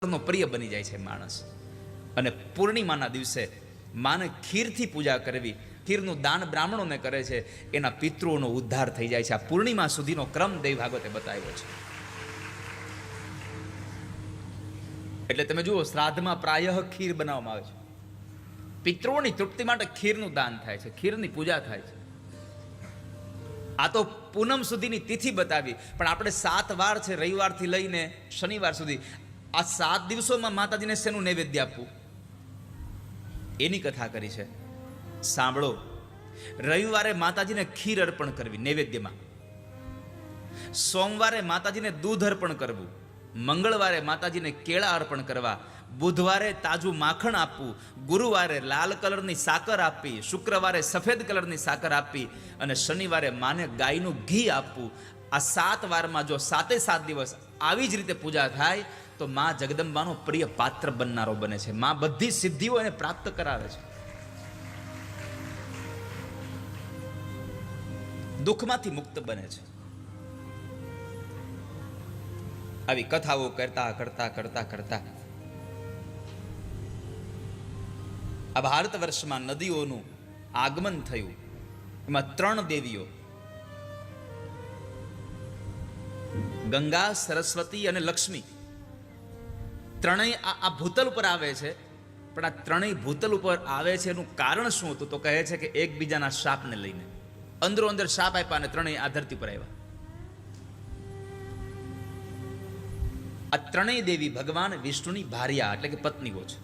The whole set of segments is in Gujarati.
નો પ્રિય બની જાય છે માણસ. અને પૂર્ણિમાના દિવસે માને ખીરથી પૂજા કરવી, ખીરનું દાન બ્રાહ્મણોને કરે છે, એના પિતૃઓનો ઉદ્ધાર થઈ જાય છે. આ પૂર્ણિમા સુધીનો ક્રમ દેવ ભાગવતે બતાવ્યો છે. એટલે તમે જુઓ, શ્રાદ્ધમાં પ્રાયઃ ખીર બનાવવામાં આવે છે. પિતૃઓની તૃપ્તિ માટે ખીરનું દાન થાય છે, ખીરની પૂજા થાય છે. આ તો પૂનમ સુધીની તિથિ બતાવી, પણ આપણે 7 વાર છે, રવિવારથી લઈને શનિવાર સુધી, આ 7 દિવસોમાં માતાજીને શેનું નૈવેદ્ય આપવું એની કથા કરી છે. સાંભળો, રવિવારે માતાજીને ખીર અર્પણ કરવી નૈવેદ્યમાં, સોમવારે માતાજીને દૂધ અર્પણ કરવું, મંગળવારે માતાજીને કેળા અર્પણ કરવા, બુધવારે તાજું માખણ આપવું, ગુરુવારે લાલ કલરની સાકર આપવી, શુક્રવારે સફેદ કલરની સાકર આપવી અને શનિવારે માને ગાયનું ઘી આપવું. આ 7 વારમાં જો 7 દિવસ આવી જ રીતે પૂજા થાય તો માં જગદંબાનો પ્રિય પાત્ર બનનારો બને છે. માં બધી સિદ્ધિઓ એને પ્રાપ્ત કરાવે છે, દુઃખમાંથી મુક્ત બને છે. આવી કથાઓ કરતા કરતા કરતા કરતા આ ભારત વર્ષમાં નદીઓનું આગમન થયું. એમાં 3 દેવીઓ, ગંગા, સરસ્વતી અને લક્ષ્મી, ત્રણેય આ ભૂતલ ઉપર આવે છે. પણ આ ત્રણેય ભૂતલ ઉપર આવે છે એનું કારણ શું હતું? તો કહે છે કે એકબીજાના શાપને લઈને અંદરો અંદર શાપ આપ્યા અને ત્રણેય આ ધરતી પર આવ્યા. આ ત્રણેય દેવી ભગવાન વિષ્ણુની ભાર્યા એટલે કે પત્નીઓ છે.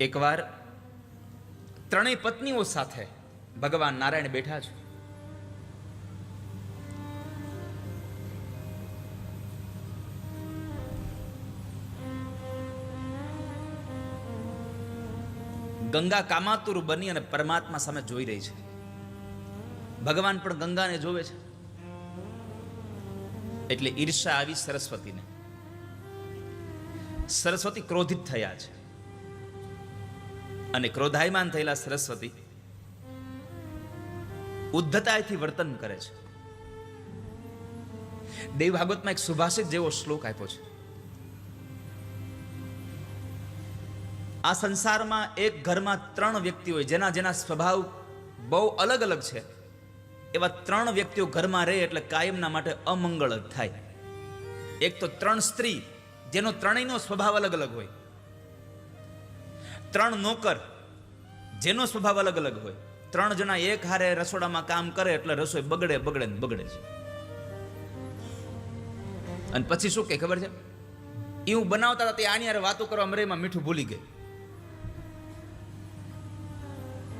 એકવાર ત્રણેય પત્નીઓ સાથે ભગવાન નારાયણ બેઠા છે. ગંગા કામાતુર બની અને પરમાત્મા સામે જોઈ રહી છે. ભગવાન પણ ગંગાને જોવે છે. એટલે ઈર્ષા આવી સરસ્વતીને. સરસ્વતી ક્રોધિત થયા છે અને ક્રોધાયમાન થયેલા સરસ્વતી ઉદ્ધતાથી વર્તન કરે છે. દેવ ભાગવતમાં એક સુભાષિત જેવો શ્લોક આપ્યો છે. આ સંસારમાં એક ઘરમાં 3 વ્યક્તિ હોય, જેના જેના સ્વભાવ બહુ અલગ અલગ છે. એવા 3 વ્યક્તિઓ ઘરમાં રહે એટલે કાયમના માટે અમંગળ જ થાય. એક તો 3 સ્ત્રી, જેનો ત્રણેયનો સ્વભાવ અલગ અલગ હોય. 3 નોકર, જેનો સ્વભાવ અલગ અલગ હોય. 3 જણા એક હારે રસોડામાં કામ કરે એટલે રસોઈ બગડે બગડે ને બગડે છે. અને પછી શું કે ખબર છે? એવું બનાવતા હતા તે આની હારે વાતો કરવા મરેમાં મીઠું ભૂલી ગઈ.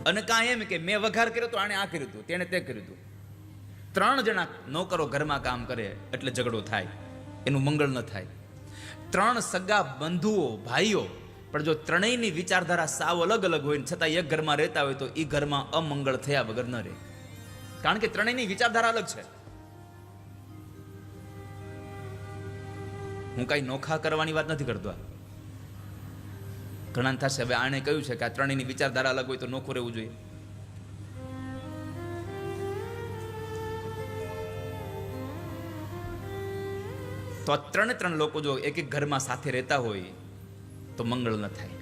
અને કાં એમ કે મેં વઘાર કર્યો તો આણે આ કર્યું હતું, તેણે તે કર્યું હતું. 3 જણા નોકરો ઘરમાં કામ કરે એટલે ઝઘડો થાય, એનું મંગળ ન થાય. 3 સગા બંધુઓ, ભાઈઓ, પણ જો ત્રણેયની વિચારધારા સાવ અલગ અલગ હોય ને છતાં એક ઘરમાં રહેતા હોય તો એ ઘરમાં અમંગળ થયા વગર ન રહે. કારણ કે ત્રણેયની વિચારધારા અલગ છે. હું કઈ નોખા કરવાની વાત નથી કરતો. ઘણા થશે હવે આણે કહ્યું છે કે આ ત્રણેયની વિચારધારા અલગ હોય તો નોખું રહેવું જોઈએ. તો આ 3 લોકો જો એક એક ઘરમાં સાથે રહેતા હોય તો મંગળ ન થાય.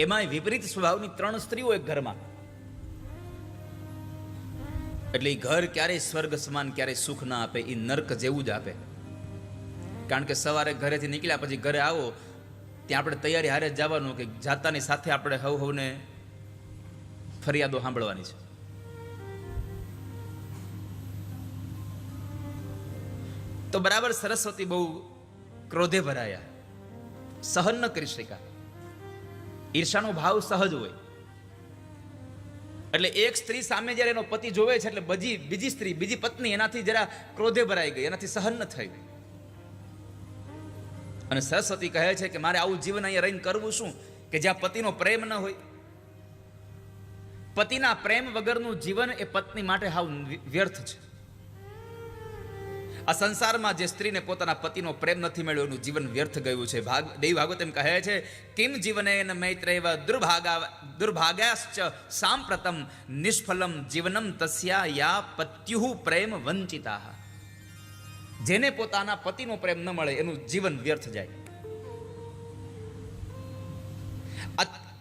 એમાંય વિપરીત સ્વભાવની 3 સ્ત્રીઓ એક ઘરમાં, એટલે એ ઘર ક્યારેય સ્વર્ગ સમાન ક્યારેય સુખ ના આપે, એ નર્ક જેવું જ આપે. કારણ કે સવારે ઘરેથી નીકળ્યા પછી ઘરે આવો ત્યાં આપણે તૈયારી હારે જ જવાનું કે જાતાની સાથે આપણે હવને ફરિયાદો સાંભળવાની છે. તો બરાબર સરસ્વતી બહુ ક્રોધે ભરાયા, સહન ન કરી શક્યા. ઈર્ષાનો ભાવ સહજ હોય એટલે એક સ્ત્રી સામે જ્યારે એનો પતિ જોવે છે એટલે બીજી સ્ત્રી, બીજી પત્ની એનાથી જરા ક્રોધે ભરાઈ ગઈ, એનાથી સહન ન થઈ. અને સરસ્વતી કહે છે કે મારે આવું જીવન અહીંયા રહીને કરવું શું કે જ્યાં પતિનો પ્રેમ ન હોય. પતિના પ્રેમ વગરનું જીવન એ પત્ની માટે હાવ વ્યર્થ છે. આ સંસારમાં જે સ્ત્રીને પોતાના પતિનો પ્રેમ નથી મળ્યો એનું જીવન વ્યર્થ ગયું છે. દેવી ભાગવત એમ કહે છે, કિમ જીવનેન મૈત્રેવ દુર્ભાગ્યાશ્ચ સાંપ્રતમ નિષ્ફલમ જીવનમ તસ્યા યા પત્યુઃ પ્રેમ વંચિતા. જેને પોતાના પતિનો પ્રેમ ન મળે એનું જીવન વ્યર્થ જાય.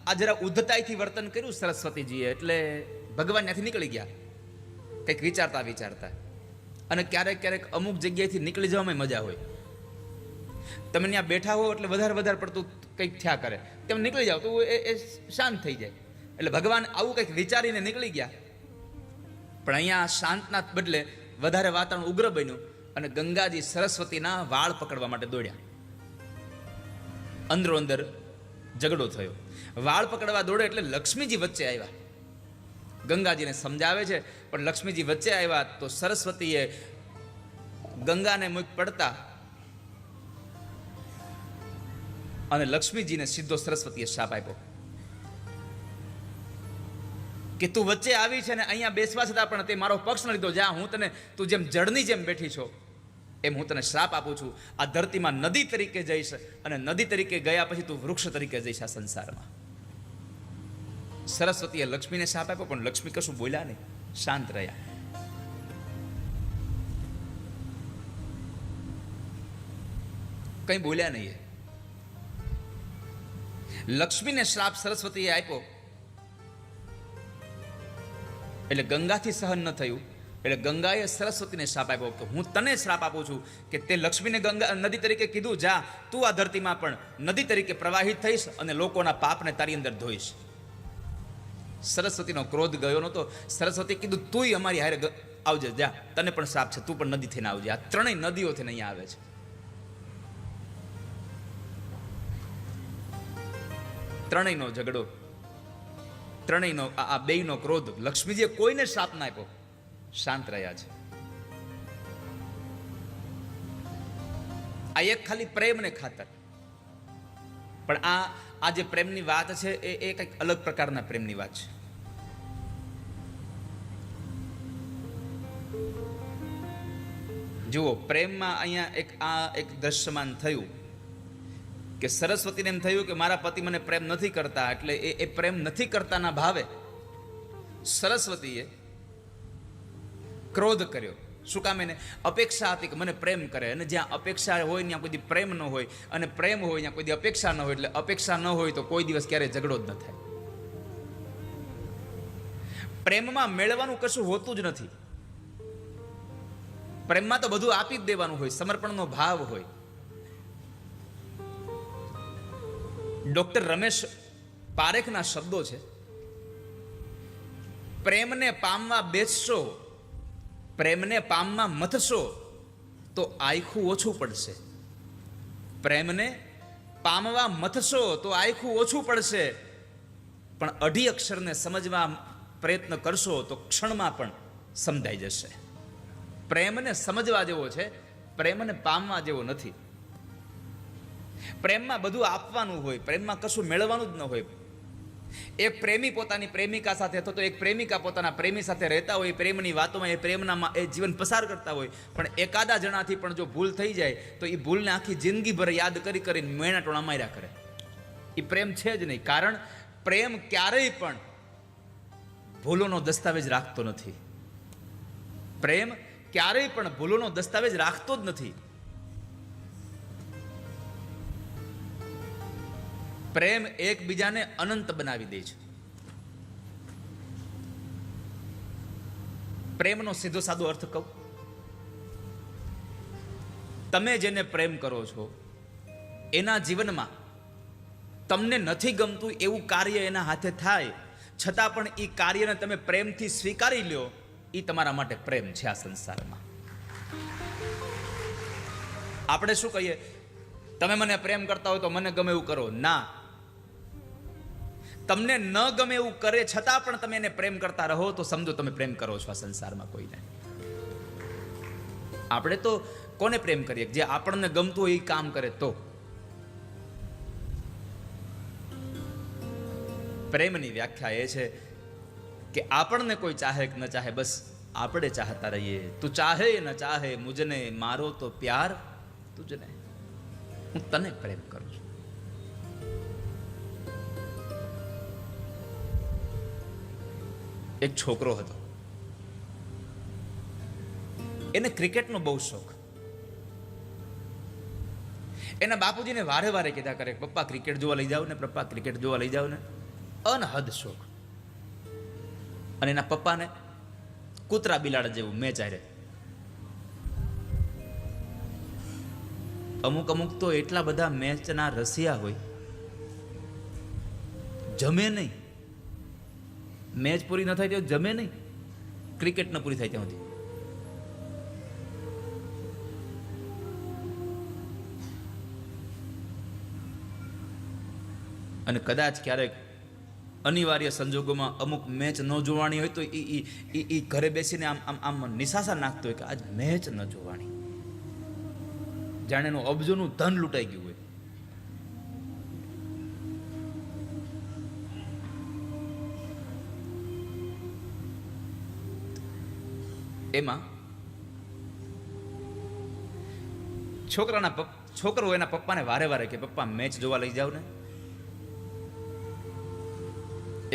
આ જરા ઉદ્ધતાઈથી વર્તન કર્યું સરસ્વતીજીએ, એટલે ભગવાન ત્યાંથી નીકળી ગયા કંઈક વિચારતા વિચારતા. અને ક્યારેક ક્યારેક અમુક જગ્યાએથી નીકળી જવામાં મજા હોય. તમે ત્યાં બેઠા હો એટલે વધારે પડતું કંઈક થયા કરે, તેમ નીકળી જાઓ તો એ શાંત થઈ જાય. એટલે ભગવાન આવું કંઈક વિચારીને નીકળી ગયા. પણ અહીંયા શાંતના બદલે વધારે વાતાવરણ ઉગ્ર બન્યું અને ગંગાજી સરસ્વતીના વાળ પકડવા માટે દોડ્યા. અંદરો અંદર ઝઘડો થયો. વાળ પકડવા દોડે એટલે લક્ષ્મીજી વચ્ચે આવ્યા. ગંગાજીને સમજાવે છે પણ લક્ષ્મીજી વચ્ચે આવ્યા તો સરસ્વતીએ ગંગાને મુખ પડતા અને લક્ષ્મીજીને સીધો સરસ્વતીએ શાપ આપ્યો કે તું વચ્ચે આવી છે ને અહીંયા બેસવા છતાં પણ તે મારો પક્ષ ન લીધો. જા, હું તને, તું જેમ જળની જેમ બેઠી છો એમ હું તને શ્રાપ આપું છું. આ ધરતીમાં નદી તરીકે જઈશ અને નદી તરીકે ગયા પછી તું વૃક્ષ તરીકે જઈશ આ સંસારમાં. સરસ્વતીએ લક્ષ્મીને શાપ આપ્યો પણ લક્ષ્મી કશું બોલ્યા નહીં, શાંત રહ્યા. કંઈ બોલ્યા નહીં. લક્ષ્મીને શ્રાપ સરસ્વતીએ આપ્યો એટલે ગંગાથી સહન ન થયું. એટલે ગંગાએ સરસ્વતીને શ્રાપ આપ્યો કે હું તને શ્રાપ આપું છું કે તે લક્ષ્મીને ગંગા નદી તરીકે કીધું, જા તું આ ધરતીમાં પણ નદી તરીકે પ્રવાહિત થઈશ અને લોકોના પાપને તારી અંદર ધોઈશ. સરસ્વતીનો ક્રોધ ગયો નહોતો. સરસ્વતી કીધું તુંય અમારી હારે આવજે, જા તને પણ શ્રાપ છે, તું પણ નદી થઈને આવજે. આ ત્રણેય નદીઓ થઈને અહીંયા આવે છે. ત્રણેયનો ઝઘડો, ત્રણેયનો આ બેયનો ક્રોધ. લક્ષ્મીજીએ કોઈને શ્રાપ ના આપ્યો, શાંત રહ્યા છે. આ એક ખાલી પ્રેમને ખાતર. પણ આ જે પ્રેમની વાત છે એ કંઈક અલગ પ્રકારના પ્રેમની વાત છે. જુઓ, પ્રેમમાં અહીંયા એક દ્રશ્યમાન થયું કે સરસ્વતીને એમ થયું કે મારા પતિ મને પ્રેમ નથી કરતા, એટલે એ પ્રેમ નથી કરતાના ભાવે સરસ્વતીએ ક્રોધ કર્યો. શું કામ? એને અપેક્ષા હતી કે મને પ્રેમ કરે, અને જ્યાં અપેક્ષા હોય ત્યાં કોઈ દી પ્રેમ ન હોય, અને પ્રેમ હોય ત્યાં કોઈ દી અપેક્ષા ન હોય. એટલે અપેક્ષા ન હોય તો કોઈ દિવસ ક્યારેય ઝઘડો જ ન થાય. પ્રેમમાં મેળવાનું કશું હોતું જ નથી. પ્રેમમાં તો બધું આપી જ દેવાનું હોય, સમર્પણનો ભાવ હોય. ડોક્ટર રમેશ પારેખના શબ્દો છે, પ્રેમને પામવા બેસશો, પ્રેમને પામવા મથશો તો આયખું ઓછું પડશે. પ્રેમને પામવા મથશો તો આયખું ઓછું પડશે, પણ અઢી અક્ષરને સમજવા પ્રયત્ન કરશો તો ક્ષણમાં પણ સમજાઈ જશે. પ્રેમને સમજવા જેવો છે, પ્રેમને પામવા જેવો નથી. પ્રેમમાં બધું આપવાનું હોય, પ્રેમમાં કશું મેળવવાનું જ ન હોય. એક પ્રેમી પોતાની પ્રેમિકા સાથે અથવા તો એક પ્રેમિકા પોતાના પ્રેમી સાથે રહેતા હોય, પ્રેમની વાતોમાં એ પ્રેમના એ જીવન પસાર કરતા હોય, પણ એકાદા જણાથી પણ જો ભૂલ થઈ જાય તો એ ભૂલને આખી જિંદગીભર યાદ કરીને મેણા ટોણા માર્યા કરે. એ પ્રેમ છે જ નહીં. કારણ પ્રેમ ક્યારેય પણ ભૂલોનો દસ્તાવેજ રાખતો નથી. પ્રેમ ક્યારેય પણ ભૂલોનો દસ્તાવેજ રાખતો જ નથી. પ્રેમ એકબીજાને અનંત બનાવી દે છે. પ્રેમનો સીધો સાદો અર્થ કહું, તમે જેને પ્રેમ કરો છો એના જીવનમાં તમને નથી ગમતું એવું કાર્ય એના હાથે થાય, છતાં પણ એ કાર્યને તમે પ્રેમથી સ્વીકારી લ્યો, એ તમારા માટે પ્રેમ છે. આ સંસારમાં આપણે શું કહીએ, તમે મને પ્રેમ કરતા હોય તો મને ગમે એવું કરો. ના, તમને ન ગમે એવું કરે છતાં પણ તમે એને પ્રેમ કરતા રહો તો સમજો તમે પ્રેમ કરો છો આ સંસારમાં કોઈને. આપણે તો કોને પ્રેમ કરીએ? જે આપણને ગમતું હોય એ કામ કરે તો. પ્રેમની વ્યાખ્યા એ છે કે આપણને કોઈ ચાહે કે ન ચાહે, બસ આપણે ચાહતા રહીએ. તું ચાહે ન ચાહે મુજને, મારો તો પ્યાર તુજને. હું તને પ્રેમ કરું છું. એક છોકરો હતો, એને ક્રિકેટનો બહુ શોખ. એના બાપુજીને વારે વારે કીધા કરે, પપ્પા ક્રિકેટ જોવા લઈ જાવ ને, પપ્પા ક્રિકેટ જોવા લઈ જાવ ને. અનહદ શોખ. અને એના પપ્પાને કૂતરા બિલાડા જેવું મેચ આરે. અમુક અમુક તો એટલા બધા મેચના રસિયા હોય, જમે નહીં. મેચ પૂરી ન થાય ત્યાં જમે નહીં, ક્રિકેટ ન પૂરી થાય ત્યાં સુધી. અને કદાચ ક્યારેક અનિવાર્ય સંજોગોમાં અમુક મેચ ન જોવાની હોય તો એ ઘરે બેસીને આમ આમ આમ નિશાસા નાખતો હોય કે આજ મેચ ન જોવાની, જાણે એનું અબજોનું ધન લૂંટાઈ ગયું હોય. એમાં છોકરો એના પપ્પાને વારે વારે કે પપ્પા મેચ જોવા લઈ જાવ ને.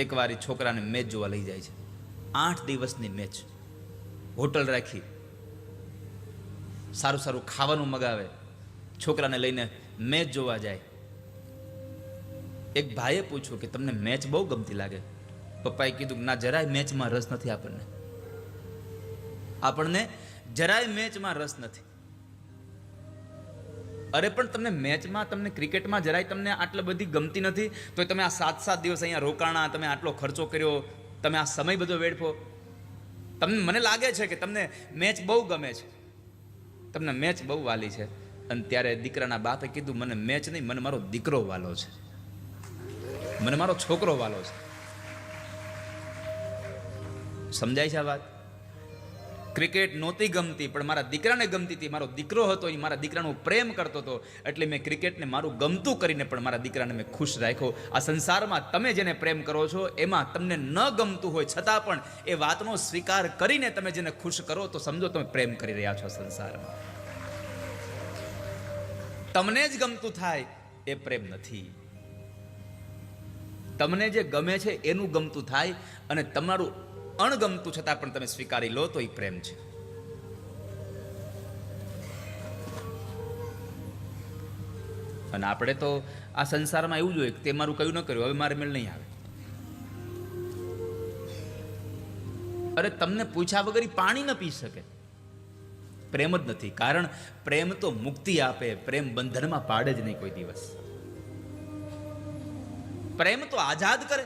એકવાર એ છોકરાને મેચ જોવા લઈ જાય છે. 8 દિવસની મેચ, હોટલ રાખી, સારું સારું ખાવાનું મગાવે, છોકરાને લઈને મેચ જોવા જાય. એક ભાઈએ પૂછ્યું કે તમને મેચ બહુ ગમતી લાગે. પપ્પાએ કીધું ના, જરાય મેચમાં રસ નથી. આપણને જરાય મેચમાં રસ નથી. અરે પણ તમને મેચમાં, તમને ક્રિકેટમાં જરાય તમને આટલી બધી ગમતી નથી તો તમે આ 7 દિવસ અહીંયા રોકાણા, તમે આટલો ખર્ચો કર્યો, તમે આ સમય બધો વેડફો. મને લાગે છે કે તમને મેચ બહુ ગમે છે, તમને મેચ બહુ વાલી છે. અને ત્યારે દીકરાના બાપે કીધું મને મેચ નહીં, મને મારો દીકરો વાલો છે, મને મારો છોકરો વાલો છે. સમજાય છે આ વાત? ક્રિકેટ નહોતી ગમતી પણ મારા દીકરાને ગમતી હતી. મારો દીકરો હતો, એ મારા દીકરાનો પ્રેમ કરતો હતો, એટલે મેં ક્રિકેટને મારું ગમતું કરીને પણ મારા દીકરાને મેં ખુશ રાખ્યો. આ સંસારમાં તમે જેને પ્રેમ કરો છો એમાં તમને ન ગમતું હોય છતાં પણ એ વાતનો સ્વીકાર કરીને તમે જેને ખુશ કરો તો સમજો તમે પ્રેમ કરી રહ્યા છો સંસારમાં. તમને જ ગમતું થાય એ પ્રેમ નથી. તમને જે ગમે છે એનું ગમતું થાય અને તમારું અણગમતું છતાં પણ તમે સ્વીકારી લો તો એ પ્રેમ છે. અને આપણે તો આ સંસારમાં એવું જોઈએ કે તે મારું કયું ન કર્યું, હવે મારે મેળ નહીં આવે. અરે તમને પૂછ્યા વગર પાણી ન પી શકે. પ્રેમ જ નથી. કારણ પ્રેમ તો મુક્તિ આપે, પ્રેમ બંધનમાં પાડે જ નહીં કોઈ દિવસ. પ્રેમ તો આઝાદ કરે.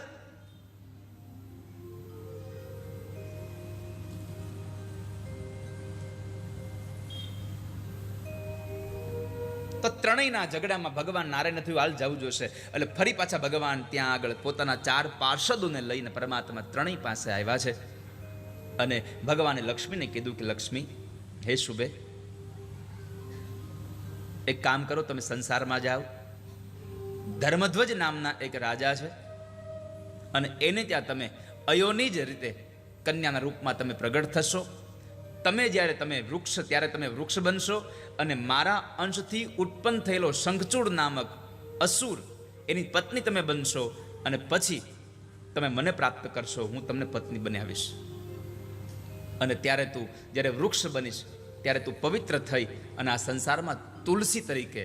તો ત્રણેયના ઝઘડામાં ભગવાન નારાયણ થયું હાલ જવું જોશે. એટલે ફરી પાછા ભગવાન ત્યાં આગળ પોતાના 4 પાર્ષદોને લઈને પરમાત્મા ત્રણેય પાસે આવ્યા છે. અને ભગવાને લક્ષ્મીને કીધું કે લક્ષ્મી, હે શુભે, એક કામ કરો, તમે સંસારમાં જાઓ. ધર્મધ્વજ નામના એક રાજા છે અને એને ત્યાં તમે અયોની જ રીતે કન્યાના રૂપમાં તમે પ્રગટ થશો. તમે જ્યારે તમે વૃક્ષ, ત્યારે તમે વૃક્ષ બનશો અને મારા અંશથી ઉત્પન્ન થયેલો શંખચૂડ નામક અસુર, એની પત્ની તમે બનશો અને પછી તમે મને પ્રાપ્ત કરશો, હું તમને પત્ની બનાવીશ. અને ત્યારે તું જ્યારે વૃક્ષ બનીશ ત્યારે તું પવિત્ર થઈ અને આ સંસારમાં તુલસી તરીકે,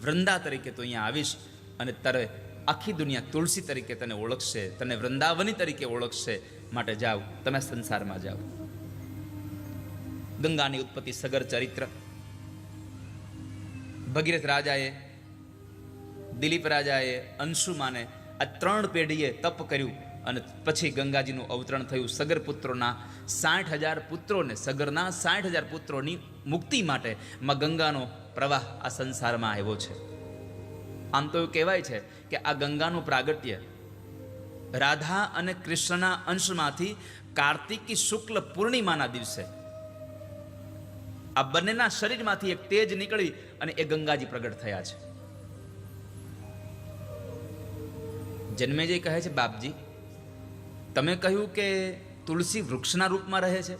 વૃંદા તરીકે તું અહીંયા આવીશ અને તારે આખી દુનિયા તુલસી તરીકે તને ઓળખશે, તને વૃંદાવની તરીકે ઓળખશે. માટે જાઓ, તમે સંસારમાં જાઓ. ગંગાની ઉત્પત્તિ સગર ચરિત્ર. ભગીરથ રાજાએ, દિલીપ રાજાએ, અંશુમાને આ 3 પેઢીએ તપ કર્યું અને પછી ગંગાજીનું અવતરણ થયું. સગર પુત્રોના 60,000 પુત્રોને, સગરના 60,000 પુત્રોની મુક્તિ માટે માં ગંગાનો પ્રવાહ આ સંસારમાં આવ્યો છે. આમ તો એવું કહેવાય છે કે આ ગંગાનું પ્રાગટ્ય રાધા અને કૃષ્ણના અંશમાંથી કાર્તિકી શુક્લ પૂર્ણિમાના દિવસે આ બંનેના શરીરમાંથી એક તેજ નીકળી અને એ ગંગાજી પ્રગટ થયા છે. જન્મેજય કહે છે, બાપજી તમે કહ્યું કે તુલસી વૃક્ષના રૂપમાં રહે છે,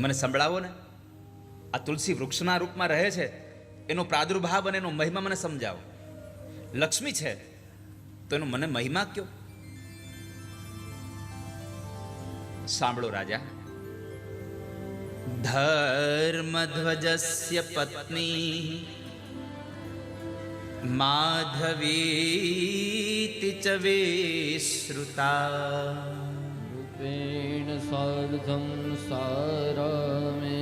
મને સંભળાવો ને, આ તુલસી વૃક્ષના રૂપમાં રહે છે, એનો પ્રાદુર્ભાવ અને એનો મહિમા મને સમજાવો. લક્ષ્મી છે તો એનો મને મહિમા કયો. સાંભળો રાજા. ધર્મધ્વજસ્ય પત્ની માધવીતિ ચ વિશ્રુતા રૂપેણ સાર્ધં સારમે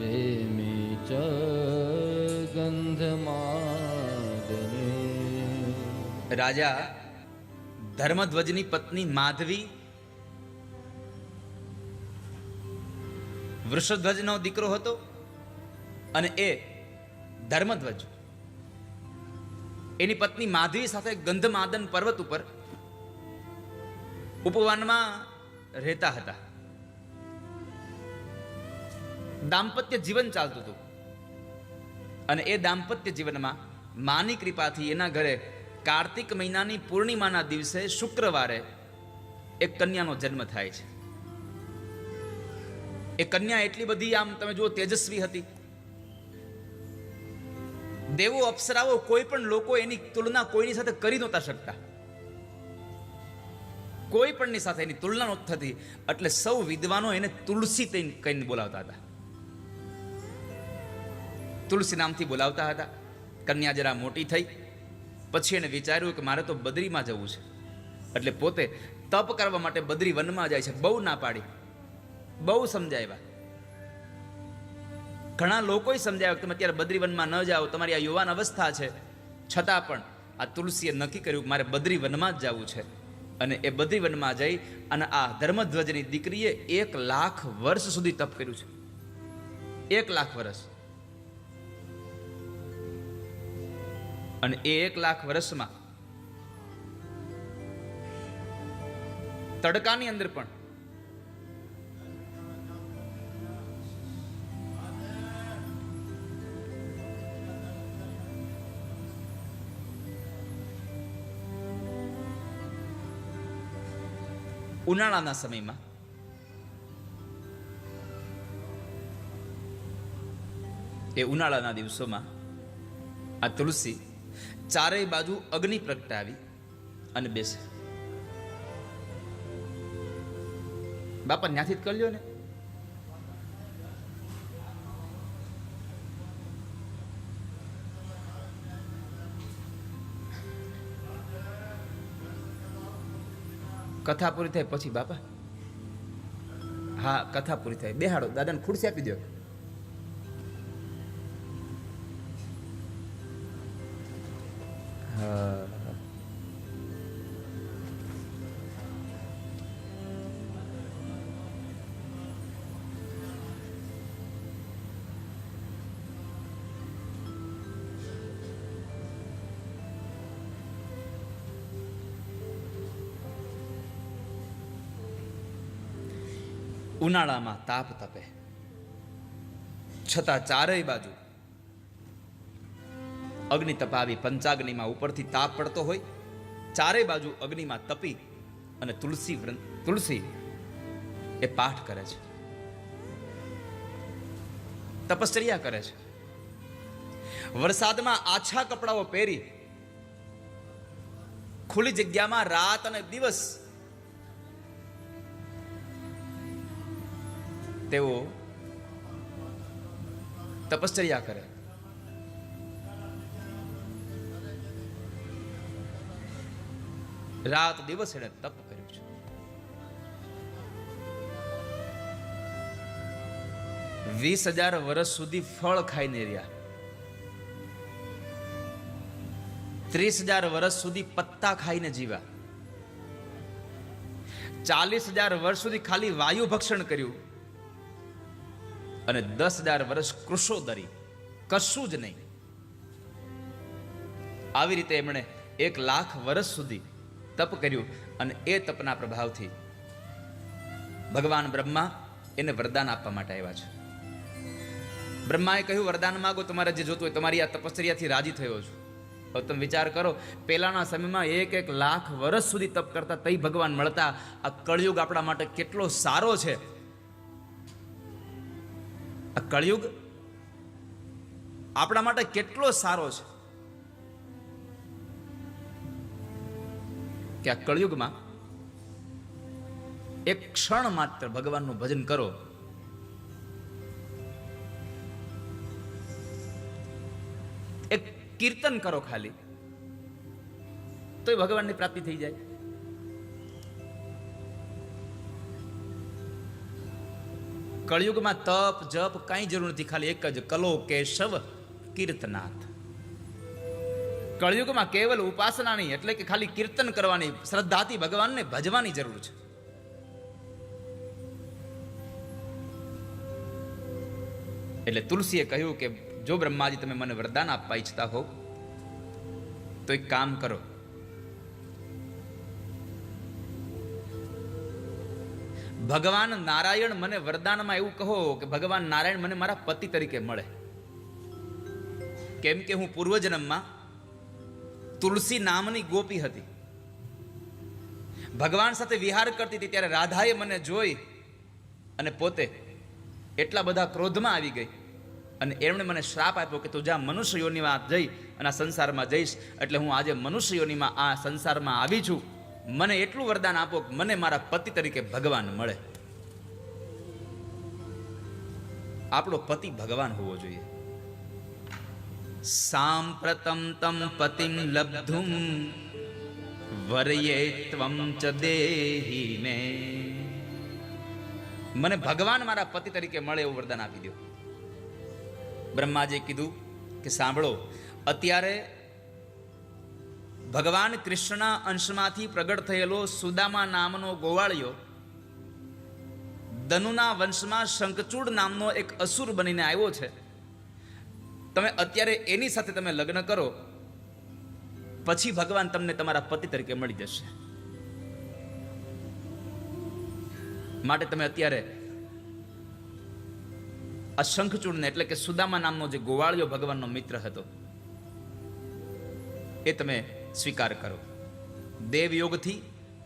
રેમે ચ ગંધમાદને. રાજા, ધર્મધ્વજની પત્ની માધવી વૃષધ્વજનો દીકરો હતો અને એ ધર્મધ્વજ એની પત્ની માધવી સાથે ગંધમાદન પર્વત ઉપર ઉપવનમાં રહેતા હતા. દાંપત્ય જીવન ચાલતું હતું અને એ દાંપત્ય જીવનમાં માની કૃપાથી એના ઘરે કાર્તિક મહિનાની પૂર્ણિમાના દિવસે શુક્રવારે એક કન્યાનો જન્મ થાય છે. એ કન્યા એટલી બધી આમ તમે જુઓ તેજસ્વી હતી. દેવો અપ્સરાઓ કોઈ પણ લોકો એની તુલના કોઈની સાથે કરી નહોતા શકતા. કોઈ પણની સાથે એની તુલના નહોતી થતી. એટલે સૌ વિદ્વાનો એને તુલસી કહીને બોલાવતા હતા. તુલસી નામથી બોલાવતા હતા. કન્યા જરા મોટી થઈ પછી એને વિચાર્યું કે મારે તો બદ્રીમાં જવું છે. એટલે પોતે તપ કરવા માટે બદ્રી વનમાં જાય છે. બહુ ના પાડી, બહુ સમજાવ્યા. ઘણા લોકોએ સમજાવ્યા કે તમે અત્યારે બદ્રી વનમાં ન જાઓ, તમારી આ યુવાન અવસ્થા છે. છતાં પણ આ તુલસીએ નક્કી કર્યું કે મારે બદ્રી વનમાં જ જવું છે. અને એ બદ્રી વનમાં જઈ અને આ ધર્મધ્વજની દીકરીએ 1,00,000 વર્ષ સુધી તપ કર્યું છે. 1,00,000 વર્ષ. અને એ 1,00,000 વર્ષમાં તડકાની અંદર પણ ઉનાળાના સમયમાં એ ઉનાળાના દિવસોમાં આ તુલસી ચારેય બાજુ અગ્નિ પ્રગટાવી અને બેસે. બાપા ત્યાંથી જ કરી લ્યો ને. કથા પૂરી થાય પછી બાપા. હા, કથા પૂરી થાય બેહાડો, દાદાને ખુરશી આપી દો. હા, ઉનાળામાં તાપ તપે, છતાં ચારેય બાજુ અગ્નિ તપાવી, પંચાગ્નિમાં ઉપરથી તાપ પડતો હોય, ચારેય બાજુ અગ્નિમાં તપી અને તુલસી એ પાઠ કરે છે, તપશ્ચર્યા કરે છે. વરસાદમાં આછા કપડાઓ પહેરી ખુલ્લી જગ્યામાં રાત અને દિવસ તેઓ તપશ્ચર્યા કરે. રાત દિવસ એને તપ કર્યું છે. વીસ 20,000 વર્ષ સુધી ફળ ખાઈને રહ્યા, 30,000 વર્ષ સુધી પત્તા ખાઈને જીવ્યા, 40,000 વર્ષ સુધી ખાલી વાયુ ભક્ષણ કર્યું અને 10,000 વર્ષ કૃષોદરી, કશું જ નહીં. આવી રીતે એમણે 1,00,000 વર્ષ સુધી તપ કર્યું અને એ તપના પ્રભાવથી ભગવાન બ્રહ્મા એને વરદાન આપવા માટે આવ્યા છે. બ્રહ્માએ કહ્યું, વરદાન માગો, તમારે જે જોતું હોય. તમારી આ તપશ્ચર્યાથી રાજી થયો છું. હવે તમે વિચાર કરો, પહેલાના સમયમાં 1,00,000 વર્ષ સુધી તપ કરતા તઈ ભગવાન મળતા. આ કળયુગ આપણા માટે કેટલો સારો છે. આ કળિયુગ આપણા માટે કેટલો સારો છે કે આ કળિયુગમાં એક ક્ષણ માત્ર ભગવાનનું ભજન કરો, એક કીર્તન કરો ખાલી, તો એ ભગવાનની પ્રાપ્તિ થઈ જાય. કળિયુગમાં તપ જપ કઈ જરૂર નથી, ખાલી એક જ, કલો કેશવ કીર્તનાથ. કળિયુગમાં કેવલ ઉપાસનાની એટલે કે ખાલી કીર્તન કરવાની, શ્રદ્ધાથી ભગવાનને ભજવાની જરૂર છે. એટલે તુલસીએ કહ્યું કે જો બ્રહ્માજી તમે મને વરદાન આપવા ઈચ્છતા હો તો એક કામ કરો, ભગવાન નારાયણ મને વરદાનમાં એવું કહો કે ભગવાન નારાયણ મને મારા પતિ તરીકે મળે. કેમ કે હું પૂર્વજન્મમાં તુલસી નામની ગોપી હતી, ભગવાન સાથે વિહાર કરતી હતી, ત્યારે રાધાએ મને જોઈ અને પોતે એટલા બધા ક્રોધમાં આવી ગઈ અને એમણે મને શ્રાપ આપ્યો કે તું જા મનુષ્ય યોનિમાં જઈ અને આ સંસારમાં જઈશ. એટલે હું આજે મનુષ્ય યોનિમાં આ સંસારમાં આવી છું. મને એટલું વરદાન આપો કે મને મારા પતિ તરીકે ભગવાન મળે. આપણો પતિ ભગવાન હોવો જોઈએ. સાંપ્રતમ તમ પતિમ લબ્ધુમ વર્યે ત્વમ ચ દેહી મે. મને ભગવાન મારા પતિ તરીકે મળે એવું વરદાન આપી દો. બ્રહ્માજીએ કીધું કે સાંભળો, અત્યારે ભગવાન કૃષ્ણના અંશમાંથી પ્રગટ થયેલો સુદામા નામનો ગોવાળિયો ધનુના વંશમાં શંખચૂડ નામનો એક અસુર બનીને આવ્યો છે. તમે અત્યારે એની સાથે તમે લગ્ન કરો, પછી ભગવાન તમને તમારા પતિ તરીકે મળી જશે. માટે તમે અત્યારે આ શંખચૂડને એટલે કે સુદામા નામનો જે ગોવાળિયો ભગવાનનો મિત્ર હતો એ તમે સ્વીકાર કરો. દેવયોગથી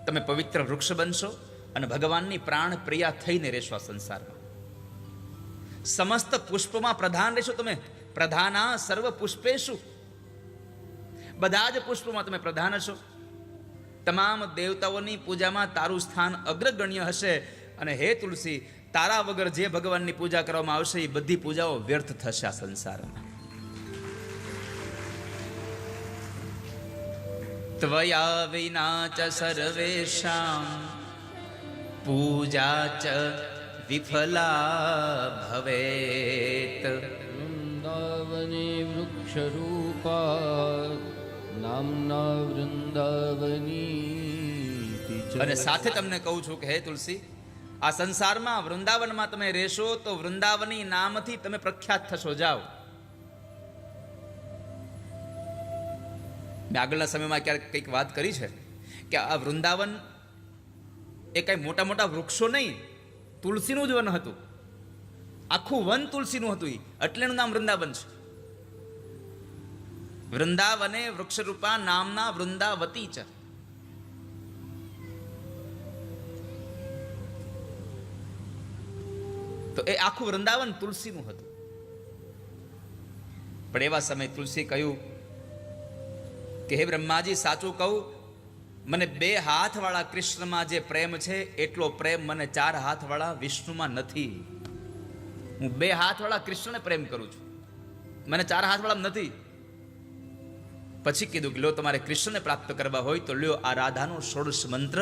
તમે પવિત્ર વૃક્ષ બનશો અને ભગવાનની પ્રાણ પ્રિયા થઈને રહેશો આ સંસારમાં. સમસ્ત પુષ્પમાં પ્રધાન રહેશો તમે. પ્રધાના સર્વ પુષ્પેશુ, બધા જ પુષ્પોમાં તમે પ્રધાન હશો. તમામ દેવતાઓની પૂજામાં તારું સ્થાન અગ્રગણ્ય હશે. અને હે તુલસી, તારા વગર જે ભગવાનની પૂજા કરવામાં આવશે એ બધી પૂજાઓ વ્યર્થ થશે આ સંસારમાં. ત્વયા વિના ચ સર્વેષાં પૂજા ચ વિફલા ભવેત. વૃંદાવને વૃક્ષરૂપા નામના વૃંદાવની. અને સાથે તમને કહું છું કે હે તુલસી, આ સંસારમાં વૃંદાવનમાં તમે રહેશો તો વૃંદાવની નામથી તમે પ્રખ્યાત થશો. જાઓ. મેં આગળના સમયમાં ક્યારેક કંઈક વાત કરી છે કે આ વૃંદાવન એ કઈ મોટા મોટા વૃક્ષો નહીં, તુલસીનું જ વન હતું. આખું વન તુલસીનું હતું, એટલે એનું નામ વૃંદાવન છે. વૃંદાવને વૃક્ષરૂપા નામના વૃંદાવતી છે. તો એ આખું વૃંદાવન તુલસીનું હતું. પણ એવા સમયે તુલસી કહ્યું કે હે બ્રહ્માજી, સાચું કહું, મને 2 હાથવાળા કૃષ્ણમાં જે પ્રેમ છે એટલો પ્રેમ મને 4 હાથવાળા વિષ્ણુમાં નથી. હું 2 હાથવાળા કૃષ્ણને પ્રેમ કરું છું, મને 4 હાથવાળા નથી. પછી કીધું કે લો, તમારે કૃષ્ણને પ્રાપ્ત કરવા હોય તો લ્યો આ રાધાનો 16 મંત્ર.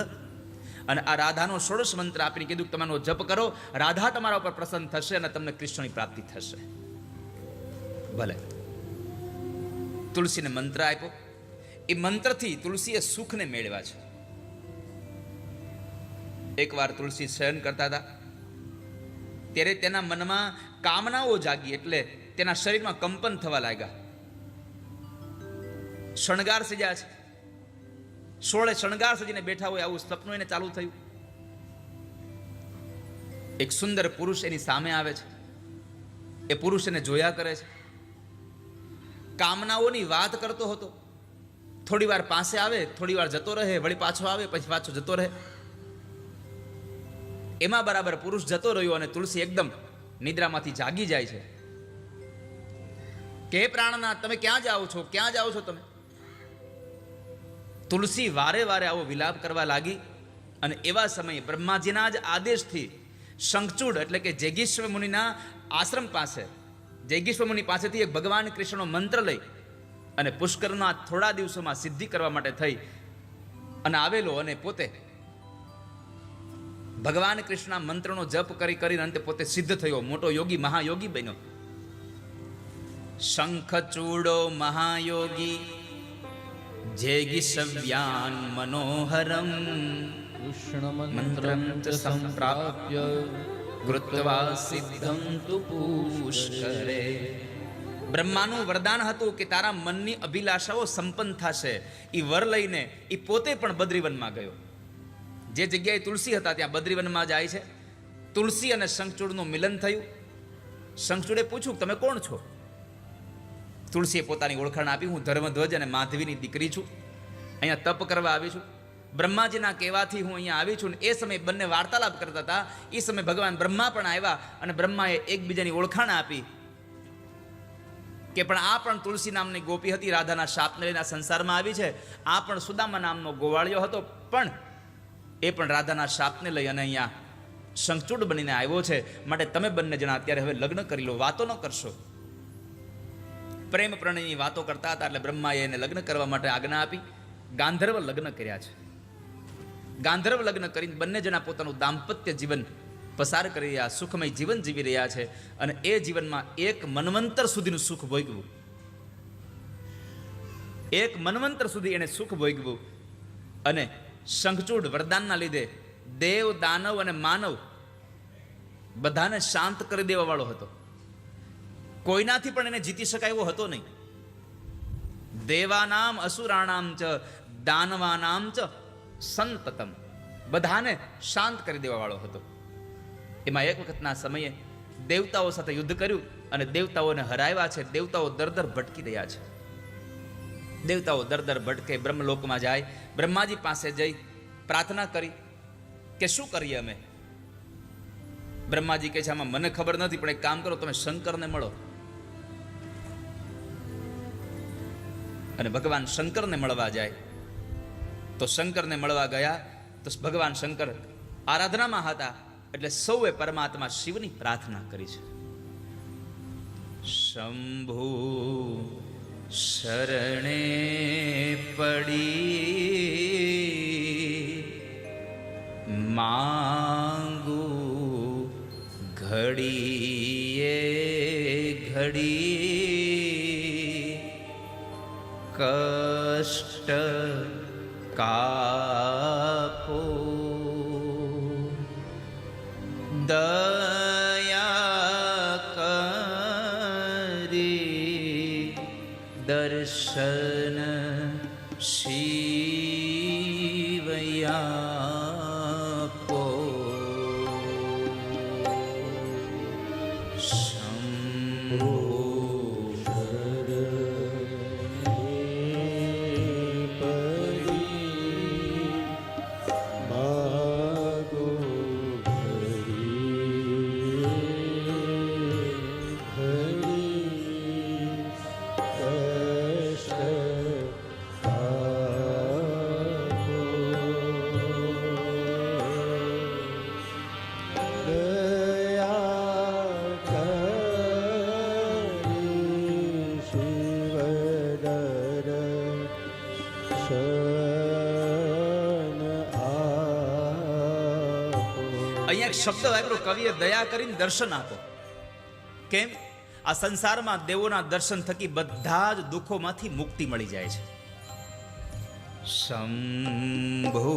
અને આ રાધાનો 16 મંત્ર આપીને કીધું તમારો જપ કરો, રાધા તમારા ઉપર પ્રસન્ન થશે અને તમને કૃષ્ણની પ્રાપ્તિ થશે. ભલે. તુલસીને મંત્ર આપ્યો. એ મંત્રથી તુલસીએ સુખને મેળવ્યા છે. એકવાર તુલસી શયન કરતા હતા ત્યારે તેના મનમાં કામનાઓ જાગી, એટલે તેના શરીરમાં કંપન થવા લાગ્યા. શણગાર સજ્યા છે, 16 શણગાર સજીને બેઠા હોય આવું સપનું એને ચાલુ થયું. એક સુંદર પુરુષ એની સામે આવે છે. એ પુરુષ એને જોયા કરે છે, કામનાઓની વાત કરતો હતો. થોડી વાર પાસે આવે, થોડી વાર જતો રહે, વળી પાછો આવે, પછી પાછો જતો રહે. એમાં બરાબર પુરુષ જતો રહ્યો અને તુલસી એકદમ નિદ્રામાંથી જાગી જાય છે કે પ્રાણનાથ તમે ક્યાં જાઓ છો, ક્યાં જાઓ છો તમે? તુલસી વારે વારે આવો વિલાપ કરવા લાગી અને એવા સમયે બ્રહ્માજીના જ આદેશથી શંખચૂડ એટલે કે જૈગીશ્વર મુનિના આશ્રમ પાસે, જૈગીશ્વર મુનિ પાસેથી એક ભગવાન કૃષ્ણનો મંત્ર લઈ અને પુષ્કરના થોડા દિવસોમાં સિદ્ધિ કરવા માટે થઈ અને આવેલો અને પોતે ભગવાન કૃષ્ણના મંત્રનો જપ કરી કરીને અંતે પોતે સિદ્ધ થયો, મોટો યોગી, મહાયોગી બન્યો. શંખચૂડો મહાયોગી જૈગીષવ્યાન મનોહરમ કૃષ્ણ મંત્રમ ચ સંપ્રાપ્ય કૃત્વા સિદ્ધમ તુ પુષ્કરે. બ્રહ્માનું વરદાન હતું કે તારા મનની અભિલાષાઓ સંપન્ન થશે. એ વર લઈને એ પોતે પણ બદ્રીવનમાં ગયો. જે જગ્યાએ તુલસી હતા ત્યાં બદ્રીવનમાં જાય છે. તુલસી અને શંખચૂડનું મિલન થયું. શંખચૂડે પૂછ્યું તમે કોણ છો? તુલસીએ પોતાની ઓળખાણ આપી, હું ધર્મધ્વજ અને માધવીની દીકરી છું, અહીંયા તપ કરવા આવી છું, બ્રહ્માજીના કહેવાથી હું અહીંયા આવી છું. એ સમયે બંને વાર્તાલાપ કરતા હતા. એ સમયે ભગવાન બ્રહ્મા પણ આવ્યા અને બ્રહ્માએ એકબીજાની ઓળખાણ આપી કે પણ આ પણ તુલસી નામની ગોપી હતી, રાધાના શાપને લઈને સંસારમાં આવી છે. આ પણ સુદામા નામનો ગોવાળિયો હતો, પણ એ પણ રાધાના શાપને લઈ અને અહીંયા શંખચૂડ બનીને આવ્યો છે. માટે તમે બંને જણા અત્યારે હવે લગ્ન કરી લો, વાતો ન કરશો. પ્રેમ પ્રણયની વાતો કરતા હતા એટલે બ્રહ્માએ એને લગ્ન કરવા માટે આજ્ઞા આપી. ગાંધર્વ લગ્ન કર્યા છે. ગાંધર્વ લગ્ન કરીને બંને જણા પોતાનું દાંપત્ય જીવન પસાર કરી રહ્યા, સુખમય જીવન જીવી રહ્યા છે. અને એ જીવનમાં એક મન્વંતર સુધીનું સુખ ભોગવ્યું. એક મન્વંતર સુધી એને સુખ ભોગવ્યું. અને શંખચૂડ વરદાનના લીધે દેવ, દાનવ અને માનવ બધાને શાંત કરી દેવા વાળો હતો. કોઈનાથી પણ એને જીતી શકાય એવો હતો નહીં. દેવાનામ અસુરાણામ ચ દાનવાનામ ચ સંતતમ, બધાને શાંત કરી દેવા વાળો હતો. એમાં એક વખતના સમયે દેવતાઓ સાથે યુદ્ધ કર્યું અને દેવતાઓને હરાવ્યા છે. દેવતાઓ દર ભટકી રહ્યા છે. દેવતાઓ દર ભટકે બ્રહ્મલોકમાં જાય. બ્રહ્માજી પાસે જઈ પ્રાર્થના કરી કે શું કરીએ અમે? બ્રહ્માજી કહે છે આમાં મને ખબર નથી, પણ એક કામ કરો, તમે શંકરને મળો. અને ભગવાન શંકરને મળવા જાય. તો શંકરને મળવા ગયા તો ભગવાન શંકર આરાધનામાં હતા. એટલે સૌએ પરમાત્મા શિવની પ્રાર્થના કરી છે. શંભુ શરણે પડી માંગુ ઘડીએ ઘડી કષ્ટ કાપો દયા કરી દર્શન શિવયાપો શંભો અહીંયા એક શબ્દ વાપર્યો કવિએ, દયા કરીને દર્શન આપો. કેમ? આ સંસારમાં દેવોના દર્શન થકી બધા જ દુઃખોમાંથી મુક્તિ મળી જાય છે. શંભુ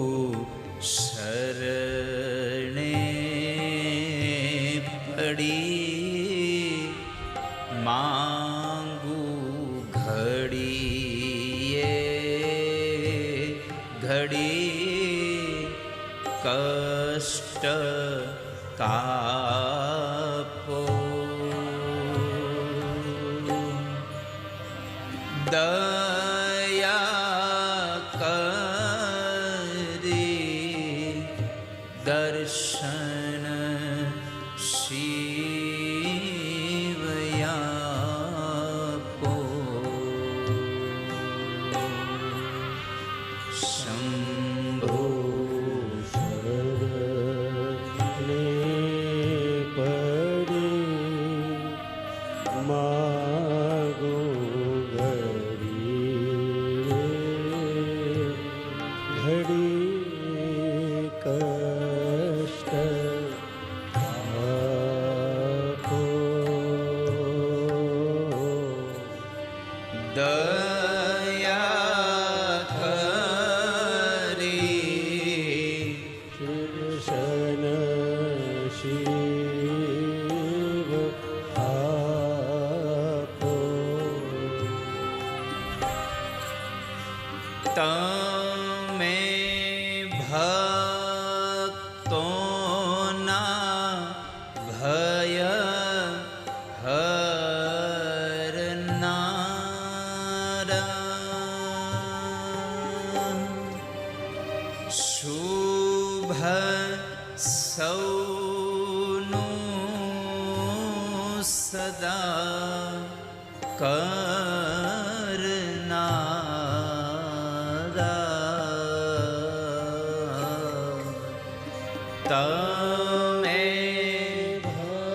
શરણે પડી માંગુ ઘડીએ ઘડી કષ્ટ કાપો દયા કરી દર્શન શિવયાપો આપો. તમે ભક્તોના ભય હરનારા શુભ સૌનું સદા તમે ભક્તોના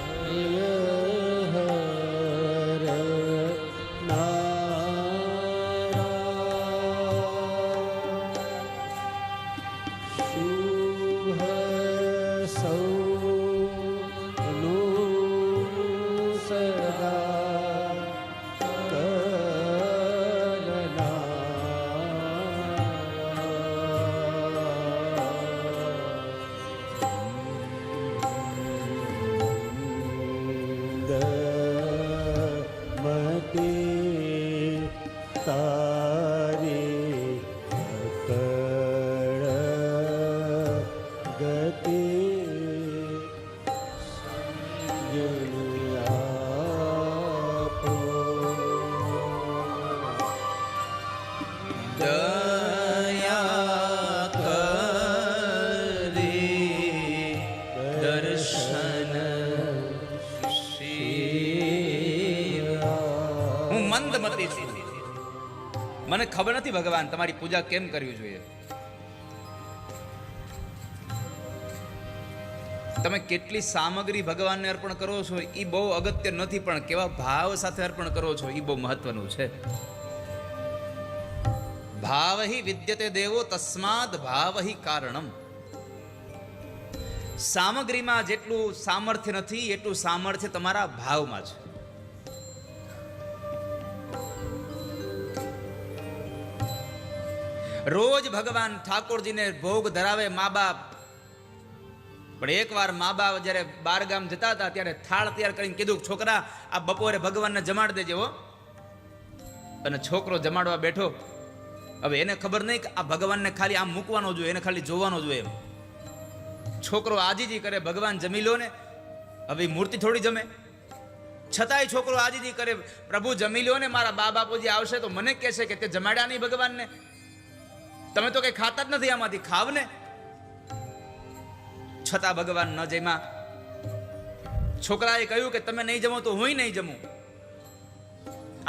ભય હરનારા શુભ સૌનું સદા તારી પકડ ગતિ સમજણ આપો. દયા કરી દર્શન હું મંદમતી છું. મને ખબર નથી ભગવાન તમારી પૂજા કેમ કરવી જોઈએ. તમે કેટલી સામગ્રી ભગવાનને અર્પણ કરો છો એ બહુ અગત્ય નથી, પણ કેવા ભાવ સાથે અર્પણ કરો છો એ બહુ મહત્વનું છે. ભાવહિ વિદ્યતે દેવો તસ્માદ ભાવહિ કારણમ. સામગ્રીમાં જેટલું સામર્થ્ય નથી એટલું સામર્થ્ય તમારા ભાવમાં છે. રોજ ભગવાન ઠાકોરજીને ભોગ ધરાવે મા બાપ, પણ એકવાર મા બાપ જ્યારે બાર ગામ જતા હતા ત્યારે થાળ તૈયાર કરીને કીધું, છોકરા આ બપોરે ભગવાનને જમાડ દેજે હો. અને છોકરો જમાડવા બેઠો. હવે એને ખબર નહીં કે આ ભગવાનને ખાલી આમ મૂકવાનો જોઈએ, એને ખાલી જોવાનો જોઈએ. છોકરો આજીજી કરે, ભગવાન જમી લો ને. હવે મૂર્તિ થોડી જમે, છતાંય છોકરો આજીજી કરે, પ્રભુ જમી લો ને, મારા બા બાપુજી આવશે તો મને કહેશે કે તે જમાડ્યા નહીં ભગવાનને, તમે તો કઈ ખાતા જ નથી આમાંથી, ખાવ ને. છતાં ભગવાન ન જમ્યા. છોકરાએ કહ્યું કે તમે નહીં જમો તો હું નહીં જમું.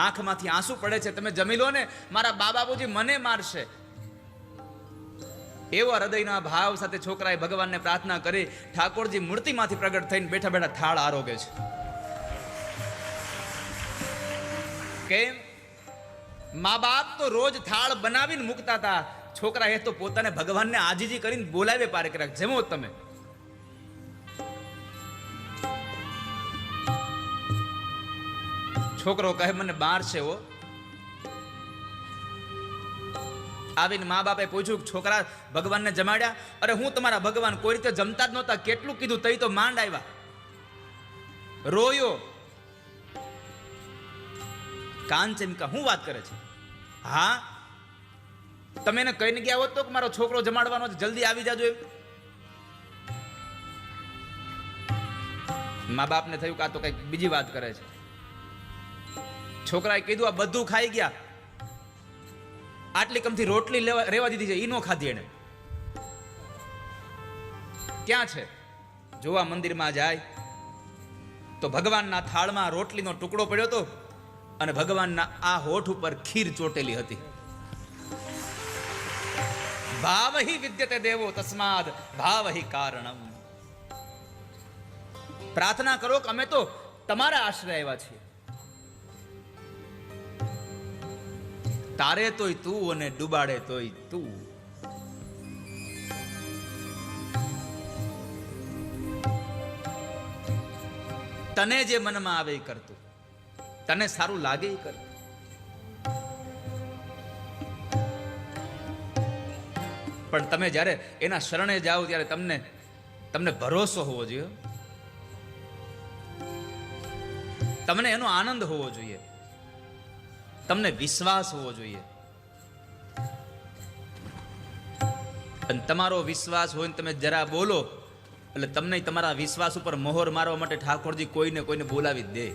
આંખમાંથી આંસુ પડે છે, તમે જમી લો ને, મારા બા બાપુજી મને મારશે. એવા હૃદયના ભાવ સાથે છોકરાએ ભગવાનને પ્રાર્થના કરી. ઠાકોરજી મૂર્તિમાંથી પ્રગટ થઈને બેઠા બેઠા થાળ આરોગે છે. કેમ? મા બાપ તો રોજ થાળ બનાવીને મૂકતા હતા, છોકરા એ તો પોતાને ભગવાનને આજીજી કરીને બોલાવે પારે કર્યા, જેમો તમે. છોકરો કહે મને બાર છે હો. આવીને મા બાપે પૂછ્યું, છોકરા ભગવાનને જમાડ્યા? અરે હું તમારા ભગવાન કોઈ રીતે જમતા જ નહોતા, કેટલું કીધું તઈ તો માંડ આવ્યા. રોયો. કાંચનકા હું વાત કરે છે? હા, તમે એને કહીને ગયા હોત તો કે મારો છોકરો જમાડવાનો છે, જલ્દી આવી જાજો એમ. મા બાપને થયું કે આ તો કઈક બીજી વાત કરે છે. છોકરાએ કીધું આ બધું ખાઈ ગયા, આટલી કમથી રોટલી રેવા દીધી છે, ઈ નો ખાધી એને. ક્યાં છે? જોવા મંદિરમાં જાય તો ભગવાનના થાળમાં રોટલીનો ટુકડો પડ્યો હતો અને ભગવાનના આ હોઠ ઉપર ખીર ચોટેલી હતી. ભાવહિ વિદ્યતે દેવો તસ્માદ ભાવહિ કારણમ. પ્રાર્થના કરો કે અમે તો તમારા આશ્રય આવ્યા છીએ. તારે તોય તું અને ડૂબાડે તોય તું. તને જે મનમાં આવે એ કરતું, તને સારું લાગે એ કરતું. પણ તમે જ્યારે એના શરણે જાઓ ત્યારે તમને ભરોસો હોવો જોઈએ, તમને એનો આનંદ હોવો જોઈએ, તમને વિશ્વાસ હોવો જોઈએ. અને તમારો વિશ્વાસ હોય ને તમે જરા બોલો એટલે તમને તમારા વિશ્વાસ ઉપર મોહર મારવા માટે ઠાકોરજી કોઈને બોલાવી જ દે.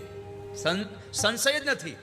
સંશય જ નથી.